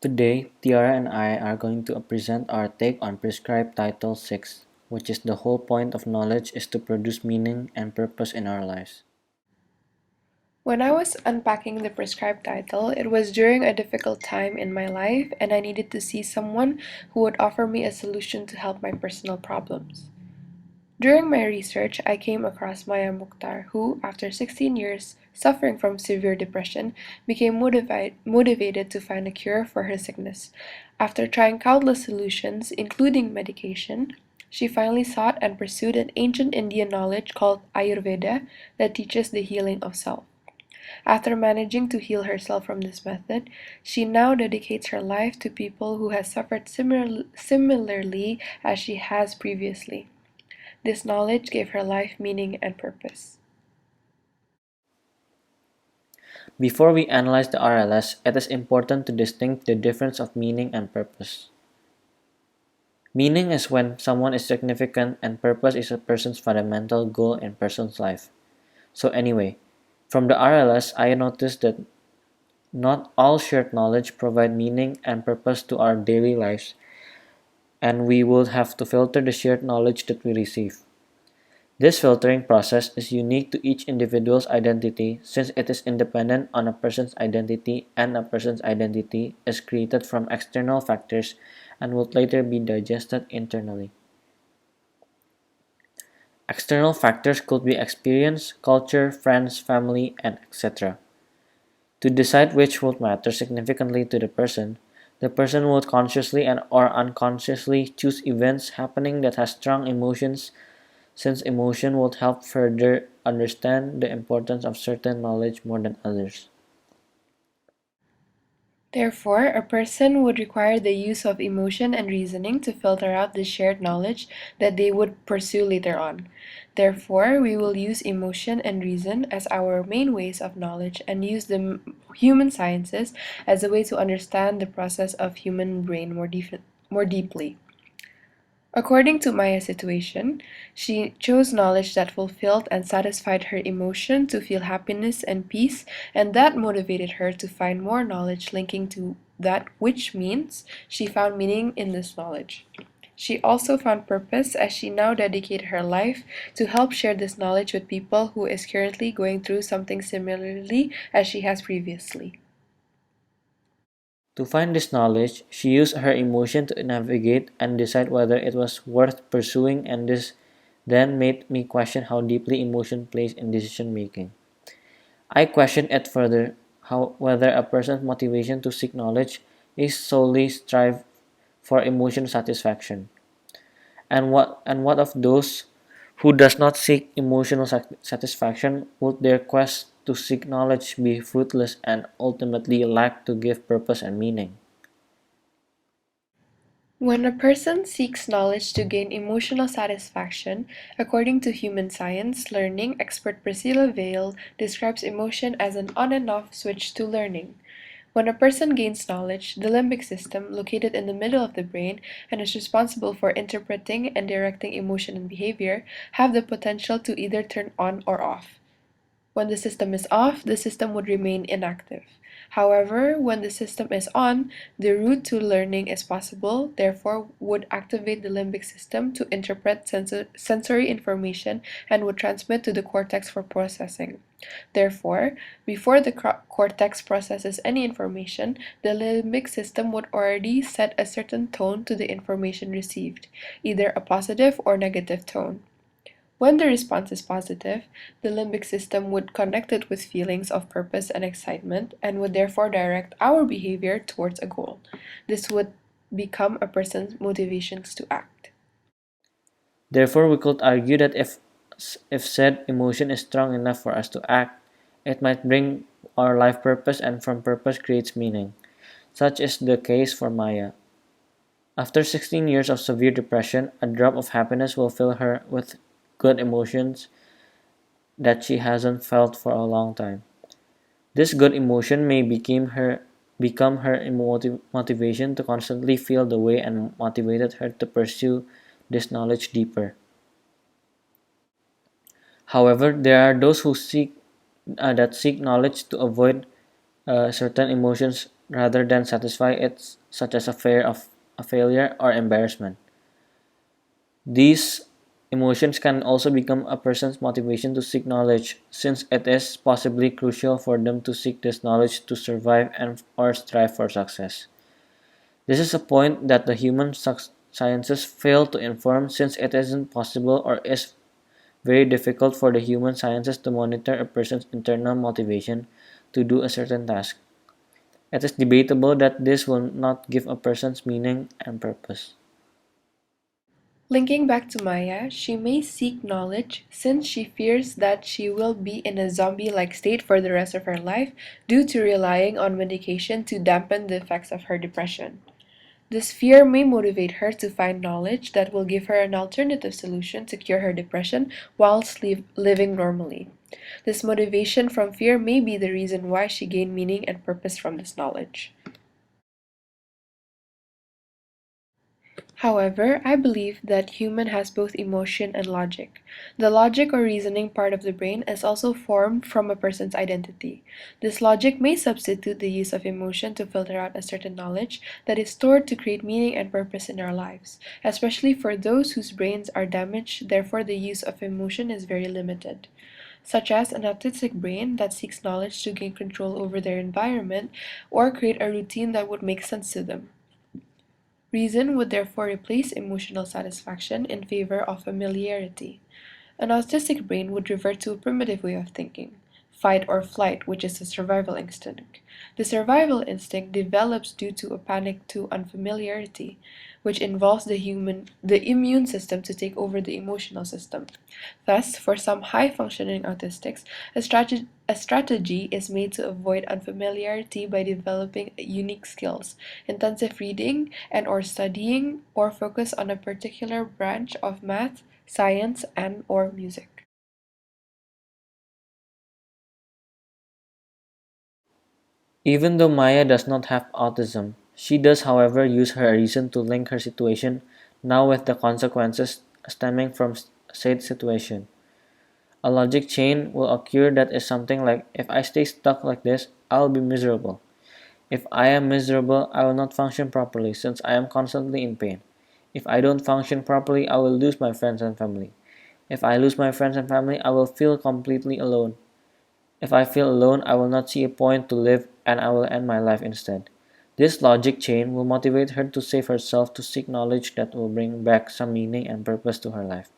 Today, Tiara and I are going to present our take on Prescribed Title 6, which is the whole point of knowledge is to produce meaning and purpose in our lives. When I was unpacking the prescribed title, it was during a difficult time in my life, and I needed to see someone who would offer me a solution to help my personal problems. During my research, I came across Maya Mukhtar, who, after 16 years suffering from severe depression, became motivated to find a cure for her sickness. After trying countless solutions, including medication, she finally sought and pursued an ancient Indian knowledge called Ayurveda that teaches the healing of self. After managing to heal herself from this method, she now dedicates her life to people who have suffered similarly as she has previously. This knowledge gave her life meaning and purpose. Before we analyze the RLS, it is important to distinguish the difference of meaning and purpose. Meaning is when someone is significant and purpose is a person's fundamental goal in person's life. So anyway, from the RLS, I noticed that not all shared knowledge provide meaning and purpose to our daily lives, and we will have to filter the shared knowledge that we receive. This filtering process is unique to each individual's identity since it is independent on a person's identity, and a person's identity is created from external factors and will later be digested internally. External factors could be experience, culture, friends, family, and etc. To decide which would matter significantly to the person would consciously and or unconsciously choose events happening that has strong emotions, since emotion would help further understand the importance of certain knowledge more than others. Therefore, a person would require the use of emotion and reasoning to filter out the shared knowledge that they would pursue later on. Therefore, we will use emotion and reason as our main ways of knowledge and use the human sciences as a way to understand the process of human brain more deeply. According to Maya's situation, she chose knowledge that fulfilled and satisfied her emotion to feel happiness and peace, and that motivated her to find more knowledge linking to that, which means she found meaning in this knowledge. She also found purpose as she now dedicated her life to help share this knowledge with people who is currently going through something similarly as she has previously. To find this knowledge, she used her emotion to navigate and decide whether it was worth pursuing, and this then made me question how deeply emotion plays in decision making. I question it further how whether a person's motivation to seek knowledge is solely strive for emotion satisfaction. And what of those who does not seek emotional satisfaction? Would their quest to seek knowledge be fruitless and ultimately lack to give purpose and meaning? When a person seeks knowledge to gain emotional satisfaction, according to human science learning expert Priscilla Vale describes emotion as an on and off switch to learning. When a person gains knowledge, the limbic system, located in the middle of the brain and is responsible for interpreting and directing emotion and behavior, have the potential to either turn on or off. When the system is off, the system would remain inactive. However, when the system is on, the route to learning is possible, therefore would activate the limbic system to interpret sensory information and would transmit to the cortex for processing. Therefore, before the cortex processes any information, the limbic system would already set a certain tone to the information received, either a positive or negative tone. When the response is positive, the limbic system would connect it with feelings of purpose and excitement and would therefore direct our behavior towards a goal. This would become a person's motivations to act. Therefore, we could argue that if said emotion is strong enough for us to act, it might bring our life purpose, and from purpose creates meaning. Such is the case for Maya. After 16 years of severe depression, a drop of happiness will fill her with good emotions that she hasn't felt for a long time. This good emotion may become her motivation to constantly feel the way and motivated her to pursue this knowledge deeper. However, there are those who seek knowledge to avoid certain emotions rather than satisfy it, such as a fear of a failure or embarrassment. These emotions can also become a person's motivation to seek knowledge, since it is possibly crucial for them to seek this knowledge to survive and or strive for success. This is a point that the human sciences fail to inform, since it isn't possible or is very difficult for the human sciences to monitor a person's internal motivation to do a certain task. It is debatable that this will not give a person's meaning and purpose. Linking back to Maya, she may seek knowledge since she fears that she will be in a zombie-like state for the rest of her life due to relying on medication to dampen the effects of her depression. This fear may motivate her to find knowledge that will give her an alternative solution to cure her depression whilst living normally. This motivation from fear may be the reason why she gained meaning and purpose from this knowledge. However, I believe that human has both emotion and logic. The logic or reasoning part of the brain is also formed from a person's identity. This logic may substitute the use of emotion to filter out a certain knowledge that is stored to create meaning and purpose in our lives, especially for those whose brains are damaged, therefore the use of emotion is very limited, such as an autistic brain that seeks knowledge to gain control over their environment or create a routine that would make sense to them. Reason would therefore replace emotional satisfaction in favor of familiarity. An autistic brain would revert to a primitive way of thinking, fight or flight, which is a survival instinct. The survival instinct develops due to a panic to unfamiliarity, which involves the immune system to take over the emotional system. Thus, for some high-functioning autistics, a strategy is made to avoid unfamiliarity by developing unique skills, intensive reading and or studying, or focus on a particular branch of math, science, and or music. Even though Maya does not have autism, she does, however, use her reason to link her situation now with the consequences stemming from said situation. A logic chain will occur that is something like, if I stay stuck like this, I'll be miserable. If I am miserable, I will not function properly since I am constantly in pain. If I don't function properly, I will lose my friends and family. If I lose my friends and family, I will feel completely alone. If I feel alone, I will not see a point to live and I will end my life instead. This logic chain will motivate her to save herself to seek knowledge that will bring back some meaning and purpose to her life.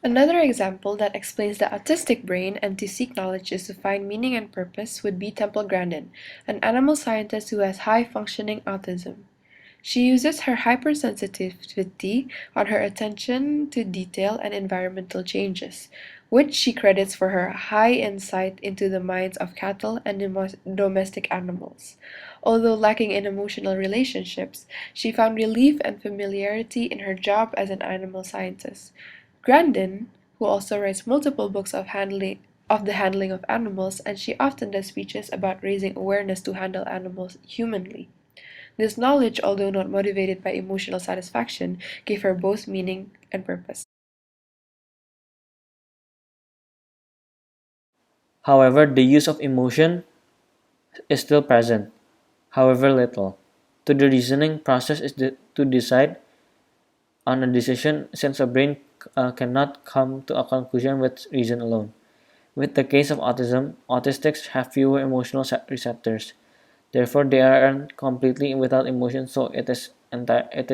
Another example that explains the autistic brain and to seek knowledge is to find meaning and purpose would be Temple Grandin, an animal scientist who has high-functioning autism. She uses her hypersensitivity on her attention to detail and environmental changes, which she credits for her high insight into the minds of cattle and domestic animals. Although lacking in emotional relationships, she found relief and familiarity in her job as an animal scientist. Grandin, who also writes multiple books of the handling of animals, and she often does speeches about raising awareness to handle animals humanly. This knowledge, although not motivated by emotional satisfaction, gave her both meaning and purpose. However, the use of emotion is still present, however little. To the reasoning process is to decide on a decision since a brain cannot come to a conclusion with reason alone. With the case of autism, autistics have fewer emotional receptors. Therefore, they aren't completely without emotion, so it is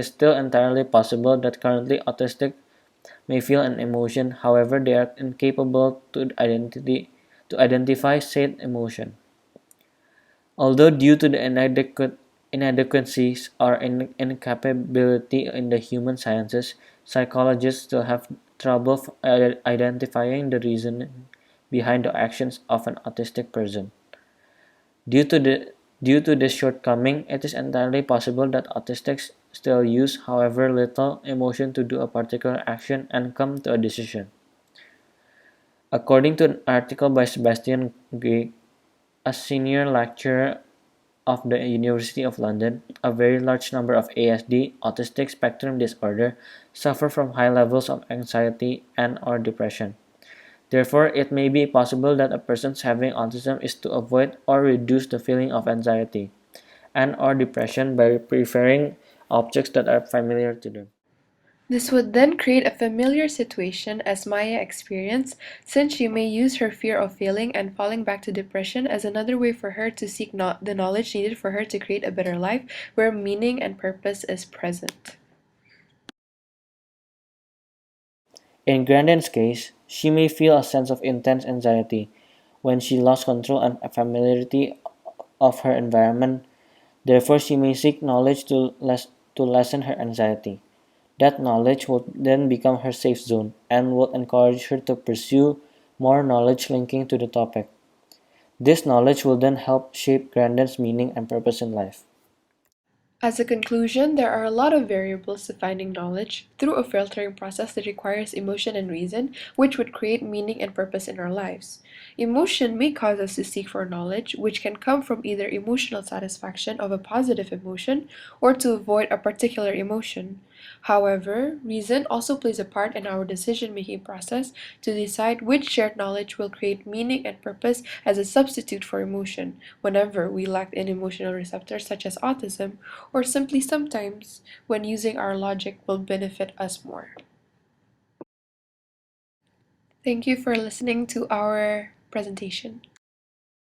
still entirely possible that currently autistic may feel an emotion, however, they are incapable to identify said emotion. Although due to the inadequacies or incapability in the human sciences, psychologists still have trouble identifying the reason behind the actions of an autistic person. Due to the Due to this shortcoming, it is entirely possible that autistics still use, however little, emotion to do a particular action and come to a decision. According to an article by Sebastian Gray, a senior lecturer of the University of London, a very large number of ASD, autistic spectrum disorder, suffer from high levels of anxiety and or depression. Therefore, it may be possible that a person's having autism is to avoid or reduce the feeling of anxiety and or depression by preferring objects that are familiar to them. This would then create a familiar situation as Maya experienced, since she may use her fear of failing and falling back to depression as another way for her to seek the knowledge needed for her to create a better life where meaning and purpose is present. In Grandin's case, she may feel a sense of intense anxiety when she lost control and familiarity of her environment. Therefore, she may seek knowledge to lessen her anxiety. That knowledge will then become her safe zone and will encourage her to pursue more knowledge linking to the topic. This knowledge will then help shape Grandin's meaning and purpose in life. As a conclusion, there are a lot of variables to finding knowledge through a filtering process that requires emotion and reason, which would create meaning and purpose in our lives. Emotion may cause us to seek for knowledge, which can come from either emotional satisfaction of a positive emotion or to avoid a particular emotion. However, reason also plays a part in our decision-making process to decide which shared knowledge will create meaning and purpose as a substitute for emotion whenever we lack an emotional receptor such as autism, or simply sometimes when using our logic will benefit us more. Thank you for listening to our presentation.